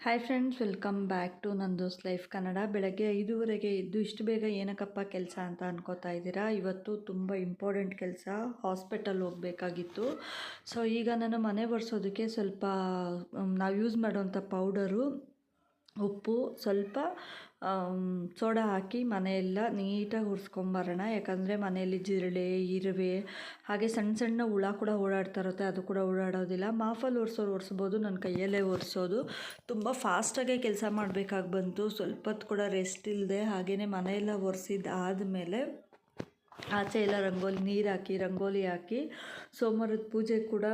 Hi friends, welcome back to Nando's life Kannada. ಬೆಳಗ್ಗೆ 5:30 ಎದ್ದು ಇಷ್ಟು ಬೇಗ ಏನಕ್ಕಪ್ಪ ಕೆಲಸ ಅಂತ ಅನ್ಕೋತಾ ಇದ್ದೀರಾ. ಇವತ್ತು ತುಂಬ ಇಂಪಾರ್ಟೆಂಟ್ ಕೆಲಸ, ಹಾಸ್ಪಿಟಲ್ ಹೋಗಬೇಕಾಗಿತ್ತು. ಸೊ ಈಗ ನಾನು ಮನೆ ಒರೆಸೋದಕ್ಕೆ ಸ್ವಲ್ಪ ನಾವು ಯೂಸ್ ಮಾಡೋವಂಥ ಪೌಡರು, ಉಪ್ಪು, ಸ್ವಲ್ಪ ಸೋಡಾ ಹಾಕಿ ಮನೆಯೆಲ್ಲ ನೀಟಾಗಿ ಒರೆಸ್ಕೊಂಬರೋಣ. ಯಾಕಂದರೆ ಮನೆಯಲ್ಲಿ ಜಿರಳೆ, ಇರುವೆ, ಹಾಗೆ ಸಣ್ಣ ಸಣ್ಣ ಹುಳ ಕೂಡ ಓಡಾಡ್ತಾ ಇರುತ್ತೆ. ಅದು ಕೂಡ ಓಡಾಡೋದಿಲ್ಲ. ಮಾಫಲ್ಲಿ ಒರೆಸ್ಬೋದು, ನನ್ನ ಕೈಯಲ್ಲೇ ಒರೆಸೋದು. ತುಂಬ ಫಾಸ್ಟಾಗೆ ಕೆಲಸ ಮಾಡಬೇಕಾಗಿ ಬಂತು. ಸ್ವಲ್ಪ ಹೊತ್ತು ಕೂಡ ರೆಸ್ಟ್ ಇಲ್ಲದೆ ಹಾಗೆಯೇ ಮನೆಯೆಲ್ಲ ಒರೆಸಿದ್ದಾದಮೇಲೆ ಆಚೆ ಎಲ್ಲ ರಂಗೋಲಿ ಹಾಕಿ ಸೋಮವಾರದ ಪೂಜೆ ಕೂಡ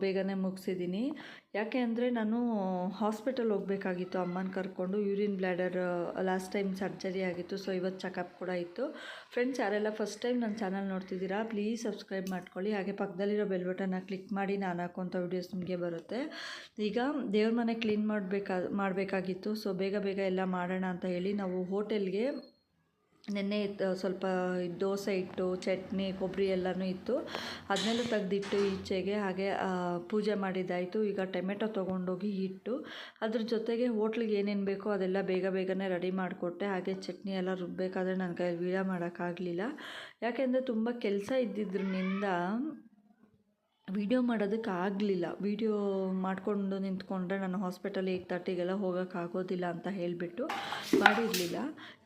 ಬೇಗನೆ ಮುಗಿಸಿದ್ದೀನಿ. ಯಾಕೆ ಅಂದರೆ ನಾನು ಹಾಸ್ಪಿಟಲ್ ಹೋಗಬೇಕಾಗಿತ್ತು ಅಮ್ಮನ ಕರ್ಕೊಂಡು. Urine bladder last time surgery ಆಗಿತ್ತು. ಸೊ ಇವತ್ತು ಚೆಕಪ್ ಕೂಡ ಇತ್ತು. ಫ್ರೆಂಡ್ಸ್, ಯಾರೆಲ್ಲ ಫಸ್ಟ್ ಟೈಮ್ ನನ್ನ ಚಾನಲ್ ನೋಡ್ತಿದ್ದೀರಾ ಪ್ಲೀಸ್ ಸಬ್ಸ್ಕ್ರೈಬ್ ಮಾಡ್ಕೊಳ್ಳಿ. ಹಾಗೆ ಪಕ್ಕದಲ್ಲಿರೋ ಬೆಲ್ ಬಟನ್ನ ಕ್ಲಿಕ್ ಮಾಡಿ ನಾನು ಹಾಕೋಂಥ ವೀಡಿಯೋಸ್ ನಿಮಗೆ ಬರುತ್ತೆ. ಈಗ ದೇವ್ರ ಮನೆ ಕ್ಲೀನ್ ಮಾಡಬೇಕಾಗಿತ್ತು. ಸೊ ಬೇಗ ಎಲ್ಲ ಮಾಡೋಣ ಅಂತ ಹೇಳಿ ನಾವು ಹೋಟೆಲ್ಗೆ ನೆನ್ನೆ ಸ್ವಲ್ಪ ದೋಸೆ ಇಟ್ಟು, ಚಟ್ನಿ, ಕೊಬ್ಬರಿ ಎಲ್ಲನೂ ಇತ್ತು. ಅದನ್ನೆಲ್ಲ ತೆಗೆದಿಟ್ಟು ಈಚೆಗೆ ಹಾಗೆ ಪೂಜೆ ಮಾಡಿದ್ದಾಯಿತು. ಈಗ ಟೊಮೆಟೊ ತೊಗೊಂಡೋಗಿ ಇಟ್ಟು ಅದ್ರ ಜೊತೆಗೆ ಹೋಟ್ಲಿಗೆ ಏನೇನು ಬೇಕೋ ಅದೆಲ್ಲ ಬೇಗನೆ ರೆಡಿ ಮಾಡಿಕೊಟ್ಟೆ. ಹಾಗೆ ಚಟ್ನಿ ಎಲ್ಲ ರುಬ್ಬಬೇಕಾದ್ರೆ ನನ್ನ ಕೈಯಲ್ಲಿ ವೀಡಿಯೋ ಮಾಡೋಕ್ಕಾಗಲಿಲ್ಲ. ಯಾಕೆಂದರೆ ತುಂಬ ಕೆಲಸ ಇದ್ದಿದ್ದರಿಂದ ವೀಡಿಯೋ ಮಾಡೋದಕ್ಕೆ ಆಗಲಿಲ್ಲ. ವೀಡಿಯೋ ಮಾಡಿಕೊಂಡು ನಿಂತ್ಕೊಂಡ್ರೆ ನಾನು ಹಾಸ್ಪಿಟಲ್ 8:30ಗೆಲ್ಲ ಹೋಗೋಕ್ಕಾಗೋದಿಲ್ಲ ಅಂತ ಹೇಳಿಬಿಟ್ಟು ಮಾಡಿರಲಿಲ್ಲ.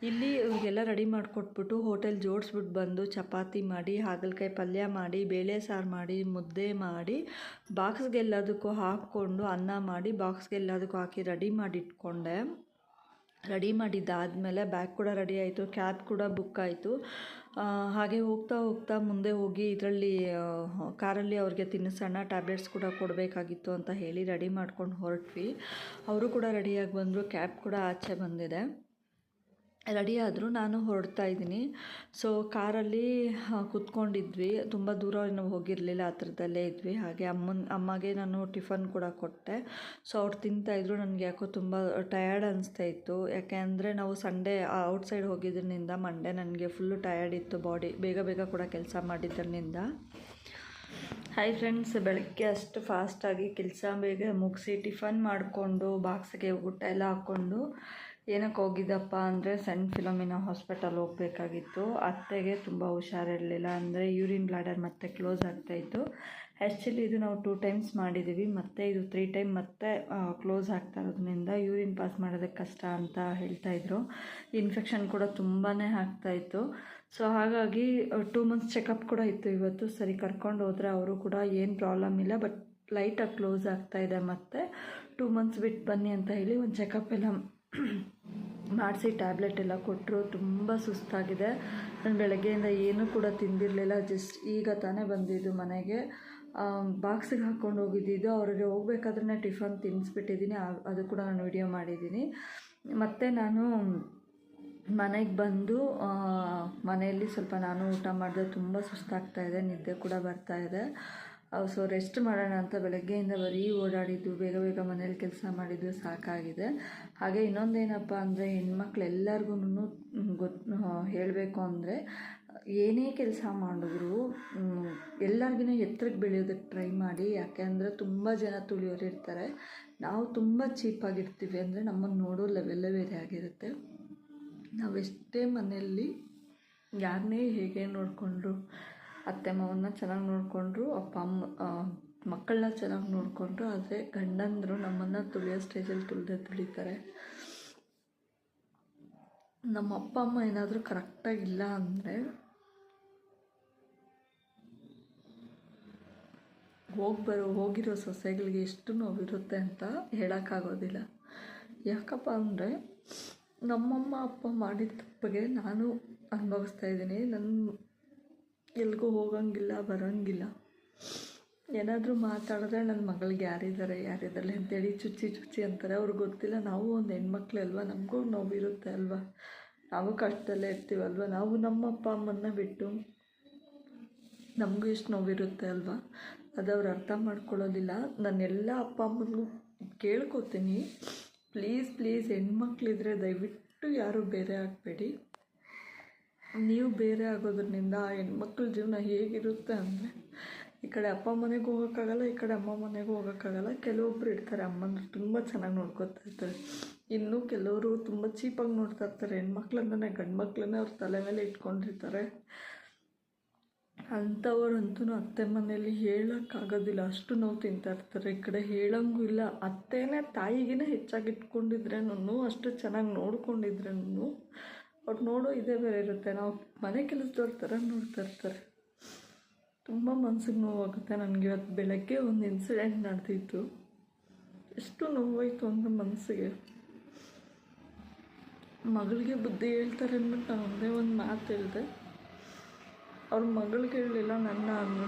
ಇಲ್ಲಿ ಇವಾಗೆಲ್ಲ ರೆಡಿ ಮಾಡಿಕೊಟ್ಬಿಟ್ಟು ಹೋಟೆಲ್ ಜೋಡಿಸ್ಬಿಟ್ಟು ಬಂದು ಚಪಾತಿ ಮಾಡಿ, ಹಾಗಲಕಾಯಿ ಪಲ್ಯ ಮಾಡಿ, ಬೇಳೆ ಸಾರು ಮಾಡಿ, ಮುದ್ದೆ ಮಾಡಿ, ಬಾಕ್ಸ್ಗೆಲ್ಲದಕ್ಕೂ ಹಾಕ್ಕೊಂಡು ಅನ್ನ ಮಾಡಿ ಬಾಕ್ಸ್ಗೆಲ್ಲದಕ್ಕೂ ಹಾಕಿ ರೆಡಿ ಮಾಡಿ ಇಟ್ಕೊಂಡೆ. ರೆಡಿ ಮಾಡಿದ್ದಾದಮೇಲೆ ಬ್ಯಾಗ್ ಕೂಡ ರೆಡಿ ಆಯಿತು, ಕ್ಯಾಬ್ ಕೂಡ ಬುಕ್ ಆಯಿತು. ಹಾಗೆ ಹೋಗ್ತಾ ಮುಂದೆ ಹೋಗಿ ಇದರಲ್ಲಿ ಕಾರಲ್ಲಿ ಅವ್ರಿಗೆ ತಿನ್ನಿಸೋಣ, ಟ್ಯಾಬ್ಲೆಟ್ಸ್ ಕೂಡ ಕೊಡಬೇಕಾಗಿತ್ತು ಅಂತ ಹೇಳಿ ರೆಡಿ ಮಾಡ್ಕೊಂಡು ಹೊರಟ್ವಿ. ಅವರು ಕೂಡ ರೆಡಿಯಾಗಿ ಬಂದರು. ಕ್ಯಾಬ್ ಕೂಡ ಆಚೆ ಬಂದಿದೆ. ರೆಡಿ ಆದರೂ ನಾನು ಹೊರಡ್ತಾ ಇದ್ದೀನಿ. ಸೊ ಕಾರಲ್ಲಿ ಕೂತ್ಕೊಂಡಿದ್ವಿ. ತುಂಬ ದೂರ ನಾವು ಹೋಗಿರಲಿಲ್ಲ, ಹತ್ರದಲ್ಲೇ ಇದ್ವಿ. ಹಾಗೆ ಅಮ್ಮಗೆ ನಾನು ಟಿಫನ್ ಕೂಡ ಕೊಟ್ಟೆ. ಸೊ ಅವ್ರು ತಿಂತಾಯಿದ್ರು. ನನಗೆ ಯಾಕೋ ತುಂಬ ಟಯರ್ಡ್ ಅನಿಸ್ತಾ ಇತ್ತು. ಯಾಕೆ ಅಂದರೆ ನಾವು ಸಂಡೇ ಔಟ್ಸೈಡ್ ಹೋಗಿದ್ದರಿಂದ ಮಂಡೇ ನನಗೆ ಫುಲ್ಲು ಟಯರ್ಡ್ ಇತ್ತು ಬಾಡಿ, ಬೇಗ ಕೂಡ ಕೆಲಸ ಮಾಡಿದ್ದರಿಂದ. ಹಾಯ್ ಫ್ರೆಂಡ್ಸ್, ಬೆಳಗ್ಗೆ ಅಷ್ಟು ಫಾಸ್ಟಾಗಿ ಕೆಲಸ ಬೇಗ ಮುಗಿಸಿ ಟಿಫನ್ ಮಾಡಿಕೊಂಡು ಬಾಕ್ಸ್ಗೆ ಊಟ ಎಲ್ಲ ಹಾಕ್ಕೊಂಡು ಏನಕ್ಕೆ ಹೋಗಿದ್ದಪ್ಪ ಅಂದರೆ ಸೆಂಟ್ ಫಿಲೋಮಿನಾ ಹಾಸ್ಪಿಟಲ್ ಹೋಗಬೇಕಾಗಿತ್ತು. ಅತ್ತೆಗೆ ತುಂಬ ಹುಷಾರಿರಲಿಲ್ಲ. ಅಂದರೆ ಯೂರಿನ್ ಬ್ಲಾಡರ್ ಮತ್ತೆ ಕ್ಲೋಸ್ ಆಗ್ತಾಯಿತ್ತು. ಆ್ಯಕ್ಚುಲಿ ಇದು ನಾವು 2 ಟೈಮ್ಸ್ ಮಾಡಿದ್ದೀವಿ, ಮತ್ತು ಇದು 3 ಟೈಮ್ ಮತ್ತೆ ಕ್ಲೋಸ್ ಆಗ್ತಾ ಇರೋದ್ರಿಂದ ಯೂರಿನ್ ಪಾಸ್ ಮಾಡೋದಕ್ಕೆ ಕಷ್ಟ ಅಂತ ಹೇಳ್ತಾಯಿದ್ರು. ಇನ್ಫೆಕ್ಷನ್ ಕೂಡ ತುಂಬಾ ಆಗ್ತಾಯಿತ್ತು. ಸೊ ಹಾಗಾಗಿ 2 ಮಂತ್ಸ್ ಚೆಕಪ್ ಕೂಡ ಇತ್ತು ಇವತ್ತು. ಸರಿ ಕರ್ಕೊಂಡು ಹೋದರೆ ಅವರು ಕೂಡ ಏನು ಪ್ರಾಬ್ಲಮ್ ಇಲ್ಲ, ಬಟ್ ಲೈಟಾಗಿ ಕ್ಲೋಸ್ ಆಗ್ತಾಯಿದೆ, ಮತ್ತು 2 ಮಂತ್ಸ್ ಬಿಟ್ಟು ಬನ್ನಿ ಅಂತ ಹೇಳಿ ಒಂದು ಚೆಕಪ್ ಎಲ್ಲ ಮಾಡಿಸಿ ಟ್ಯಾಬ್ಲೆಟ್ ಎಲ್ಲ ಕೊಟ್ಟರು. ತುಂಬ ಸುಸ್ತಾಗಿದೆ. ನಾನು ಬೆಳಗ್ಗೆಯಿಂದ ಏನೂ ಕೂಡ ತಿಂದಿರಲಿಲ್ಲ. ಜಸ್ಟ್ ಈಗ ತಾನೇ ಬಂದಿದ್ದು ಮನೆಗೆ. ಬಾಕ್ಸಿಗೆ ಹಾಕ್ಕೊಂಡು ಹೋಗಿದ್ದಿದ್ದು. ಅವ್ರಿಗೆ ಹೋಗ್ಬೇಕಾದ್ರೆ ಟಿಫನ್ ತಿನ್ನಿಸ್ಬಿಟ್ಟಿದ್ದೀನಿ. ಅದು ಕೂಡ ನಾನು ವಿಡಿಯೋ ಮಾಡಿದ್ದೀನಿ. ಮತ್ತು ನಾನು ಮನೆಗೆ ಬಂದು ಮನೆಯಲ್ಲಿ ಸ್ವಲ್ಪ ನಾನು ಊಟ ಮಾಡಿದೆ. ತುಂಬ ಸುಸ್ತಾಗ್ತಾಯಿದೆ, ನಿದ್ದೆ ಕೂಡ ಬರ್ತಾಯಿದೆ. ಸೊ ರೆಸ್ಟ್ ಮಾಡೋಣ ಅಂತ ಬೆಳಗ್ಗೆಯಿಂದ ಬರೀ ಓಡಾಡಿದ್ದು, ಬೇಗ ಮನೇಲಿ ಕೆಲಸ ಮಾಡಿದ್ದು ಸಾಕಾಗಿದೆ. ಹಾಗೆ ಇನ್ನೊಂದೇನಪ್ಪ ಅಂದರೆ ಹೆಣ್ಮಕ್ಳು ಎಲ್ಲರಿಗೂ ಹೇಳಬೇಕು ಅಂದರೆ ಏನೇ ಕೆಲಸ ಮಾಡಿದ್ರು ಎಲ್ಲರಿಗಿನ ಎತ್ತರಕ್ಕೆ ಬೆಳೆಯೋದಕ್ಕೆ ಟ್ರೈ ಮಾಡಿ. ಯಾಕೆ ಅಂದರೆ ತುಂಬ ಜನ ತುಳಿಯೋರು ಇರ್ತಾರೆ. ನಾವು ತುಂಬ ಚೀಪಾಗಿರ್ತೀವಿ. ಅಂದರೆ ನಮ್ಮನ್ನು ನೋಡೋ ಲೆವೆಲ್ಲೇ ಬೇರೆ ಆಗಿರುತ್ತೆ. ನಾವೆಷ್ಟೇ ಮನೆಯಲ್ಲಿ ಯಾರನ್ನೇ ಹೇಗೆ ನೋಡಿಕೊಂಡ್ರು, ಅತ್ತೆ ಮಾವನ್ನ ಚೆನ್ನಾಗಿ ನೋಡಿಕೊಂಡ್ರು, ಅಪ್ಪ ಅಮ್ಮ ಮಕ್ಕಳನ್ನ ಚೆನ್ನಾಗಿ ನೋಡಿಕೊಂಡ್ರು, ಆದರೆ ಗಂಡಂದರು ನಮ್ಮನ್ನು ತುಳಿಯೋ ಸ್ಟೇಜಲ್ಲಿ ತುಳಿತಾರೆ. ನಮ್ಮ ಅಪ್ಪ ಅಮ್ಮ ಏನಾದರೂ ಕರೆಕ್ಟಾಗಿಲ್ಲ ಅಂದರೆ ಹೋಗಿರೋ ಸೊಸೆಗಳಿಗೆ ಎಷ್ಟು ನೋವಿರುತ್ತೆ ಅಂತ ಹೇಳೋಕ್ಕಾಗೋದಿಲ್ಲ. ಯಾಕಪ್ಪ ಅಂದರೆ ನಮ್ಮಮ್ಮ ಅಪ್ಪ ಮಾಡಿದ ತಪ್ಪಿಗೆ ನಾನು ಅನುಭವಿಸ್ತಾ ಇದ್ದೀನಿ. ನನ್ನ ಎಲ್ಗೂ ಹೋಗೋಂಗಿಲ್ಲ, ಬರೋಂಗಿಲ್ಲ. ಏನಾದರೂ ಮಾತಾಡಿದ್ರೆ ನನ್ನ ಮಗಳಿಗೆ ಯಾರಿದ್ದಾರೆ ಅಂತೇಳಿ ಚುಚ್ಚಿ ಅಂತಾರೆ. ಅವ್ರಿಗೆ ಗೊತ್ತಿಲ್ಲ ನಾವು ಒಂದು ಹೆಣ್ಮಕ್ಳು ಅಲ್ವಾ, ನಮಗೂ ನೋವಿರುತ್ತೆ ಅಲ್ವಾ, ನಾವು ಕಷ್ಟದಲ್ಲೇ ಇರ್ತೀವಲ್ವ. ನಾವು ನಮ್ಮ ಅಪ್ಪ ಅಮ್ಮನ್ನ ಬಿಟ್ಟು ನಮಗೂ ಎಷ್ಟು ನೋವಿರುತ್ತೆ ಅಲ್ವಾ, ಅದು ಅವ್ರು ಅರ್ಥ ಮಾಡ್ಕೊಳ್ಳೋದಿಲ್ಲ. ನಾನೆಲ್ಲ ಅಪ್ಪ ಅಮ್ಮನಿಗೂ ಕೇಳ್ಕೊತೀನಿ, ಪ್ಲೀಸ್ ಹೆಣ್ಮಕ್ಳಿದ್ರೆ ದಯವಿಟ್ಟು ಯಾರೂ ಬೇರೆ ಆಗಬೇಡಿ. ನೀವು ಬೇರೆ ಆಗೋದ್ರಿಂದ ಹೆಣ್ಮಕ್ಳ ಜೀವನ ಹೇಗಿರುತ್ತೆ ಅಂದರೆ ಈ ಕಡೆ ಅಪ್ಪ ಮನೆಗೂ ಹೋಗೋಕ್ಕಾಗಲ್ಲ, ಈ ಕಡೆ ಅಮ್ಮ ಮನೆಗೂ ಹೋಗೋಕ್ಕಾಗಲ್ಲ. ಕೆಲವೊಬ್ರು ಇರ್ತಾರೆ ಅಮ್ಮಂದ್ರು ತುಂಬ ಚೆನ್ನಾಗಿ ನೋಡ್ಕೊತಾ ಇರ್ತಾರೆ. ಇನ್ನು ಕೆಲವರು ತುಂಬ ಚೀಪಾಗಿ ನೋಡ್ತಾ ಇರ್ತಾರೆ. ಹೆಣ್ಮಕ್ಳಂದ್ರೆ ಗಂಡು ಮಕ್ಳನ್ನೇ ಅವ್ರ ತಲೆ ಮೇಲೆ ಇಟ್ಕೊಂಡಿರ್ತಾರೆ. ಅಂಥವ್ರಂತೂ ಅತ್ತೆ ಮನೇಲಿ ಹೇಳೋಕ್ಕಾಗೋದಿಲ್ಲ, ಅಷ್ಟು ನೋವು ತಿಂತಾ ಇರ್ತಾರೆ. ಈ ಕಡೆ ಹೇಳೋಂಗೂ ಇಲ್ಲ. ಅತ್ತೇನೆ ತಾಯಿಗಿನೇ ಹೆಚ್ಚಾಗಿ ಇಟ್ಕೊಂಡಿದ್ರೇನು, ಅಷ್ಟು ಚೆನ್ನಾಗಿ ನೋಡ್ಕೊಂಡಿದ್ರೇನು ಅವ್ರು ನೋಡೋ ಇದೇ ಬೇರೆ ಇರುತ್ತೆ. ನಾವು ಮನೆ ಕೆಲಸದವ್ರ ಥರ ನೋಡ್ತಾ ಇರ್ತಾರೆ. ತುಂಬ ಮನ್ಸಿಗೆ ನೋವಾಗುತ್ತೆ. ನನಗೆ ಇವತ್ತು ಬೆಳಗ್ಗೆ ಒಂದು ಇನ್ಸಿಡೆಂಟ್ ನಡೆದಿತ್ತು. ಎಷ್ಟು ನೋವಾಯಿತು ಅಂದರೆ ಮನಸ್ಸಿಗೆ. ಮಗಳಿಗೆ ಬುದ್ಧಿ ಹೇಳ್ತಾರೆ ಅಂದ್ಬಿಟ್ಟು ನಾನು ಒಂದೇ ಒಂದು ಮಾತು ಹೇಳಿದೆ. ಅವ್ರ ಮಗಳಿಗೆ ಹೇಳಲಿಲ್ಲ, ನನ್ನ ಅನ್ನೋ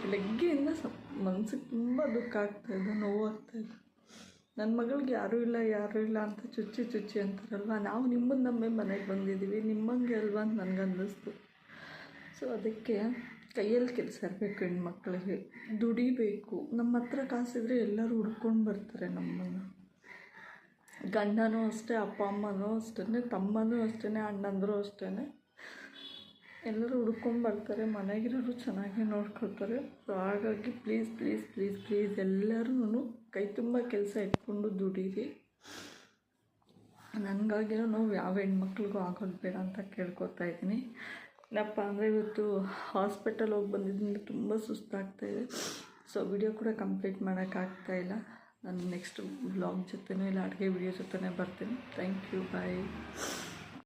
ಬೆಳಗ್ಗೆಯಿಂದ ಮನಸ್ಸಿಗೆ ತುಂಬ ದುಃಖ ಆಗ್ತಾಯಿದೆ, ನೋವಾಗ್ತಾಯಿದೆ. ನನ್ನ ಮಗಳಿಗೆ ಯಾರೂ ಇಲ್ಲ ಅಂತ ಚುಚ್ಚಿ ಅಂತಾರಲ್ವ, ನಾವು ನಿಮ್ಮನ್ನು ನಂಬಿ ಮನೆಗೆ ಬಂದಿದ್ದೀವಿ, ನಿಮ್ಮಂಗೆ ಅಲ್ವಾ ಅಂತ ನನಗೆ ಅನ್ನಿಸ್ತು. ಸೊ ಅದಕ್ಕೆ ಕೈಯಲ್ಲಿ ಕೆಲಸ ಇರಬೇಕು. ಹೆಣ್ಮಕ್ಳಿಗೆ ದುಡಿಬೇಕು. ನಮ್ಮ ಹತ್ರ ಕಾಸಿದ್ರೆ ಎಲ್ಲರೂ ಹುಡ್ಕೊಂಡು ಬರ್ತಾರೆ ನಮ್ಮನ್ನು. ಗಂಡನೂ ಅಷ್ಟೇ, ಅಪ್ಪ ಅಮ್ಮನೂ ಅಷ್ಟೇ, ತಮ್ಮನೂ ಅಷ್ಟೇ, ಅಣ್ಣಂದರೂ ಅಷ್ಟೇ, ಎಲ್ಲರೂ ಹುಡ್ಕೊಂಬರ್ತಾರೆ. ಮನೆಗಿರೋರು ಚೆನ್ನಾಗಿ ನೋಡ್ಕೊಳ್ತಾರೆ. ಸೊ ಹಾಗಾಗಿ ಪ್ಲೀಸ್ ಎಲ್ಲರೂ ಕೈ ತುಂಬ ಕೆಲಸ ಇಟ್ಕೊಂಡು ದುಡೀರಿ. ನನಗಾಗಿರೋ ನೋವು ಯಾವ ಹೆಣ್ಮಕ್ಳಿಗೂ ಆಗೋದು ಬೇಡ ಅಂತ ಕೇಳ್ಕೊತಾ ಇದ್ದೀನಿ. ಏನಪ್ಪ ಅಂದರೆ ಇವತ್ತು ಹಾಸ್ಪಿಟಲ್ ಹೋಗಿ ಬಂದಿದ್ದರಿಂದ ತುಂಬ ಸುಸ್ತಾಗ್ತಾಯಿದೆ. ಸೊ ವಿಡಿಯೋ ಕೂಡ ಕಂಪ್ಲೀಟ್ ಮಾಡೋಕ್ಕಾಗ್ತಾಯಿಲ್ಲ. ನಾನು ನೆಕ್ಸ್ಟ್ ವ್ಲಾಗ್ ಜೊತೆನೂ ಇಲ್ಲ ಅಡುಗೆ ವಿಡಿಯೋ ಜೊತೆನೇ ಬರ್ತೀನಿ. Thank you, bye.